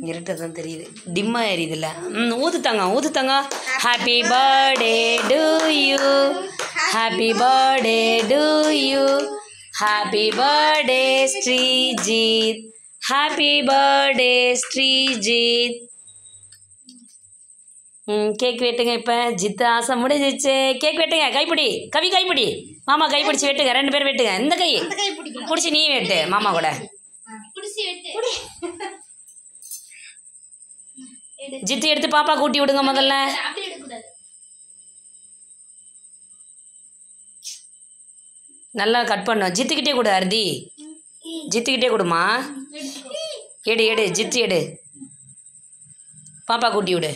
இருட்டதான் தெரியுது, டிம்மா எரியுதுல்ல. ஊதுத்தாங்க ஊதுத்தாங்க. Happy birthday to you, happy birthday to you, happy birthday Sreejith, happy birthday Sreejith. Cake வெட்டுங்க. இப்போ ஜித்து ஆசை முடிஞ்சிச்சு. கேக் வெட்டுங்க. கைப்பிடி கவி, கைப்பிடி மாமா கைப்பிடிச்சு வெட்டுங்க. 2 பேர் வெட்டுங்க. இந்த கை பிடிச்சி நீ வெட்டு மாமா கூட. ஜித்து எடுத்து பாப்பா கூட்டி விடுங்க முதல்ல. நல்லா கட் பண்ணும். ஜித்துக்கிட்டே கொடு அர்தி, ஜித்துக்கிட்டே கொடுமா. எடு எடு ஜித்து எடு, பாப்பா கூட்டி விடு.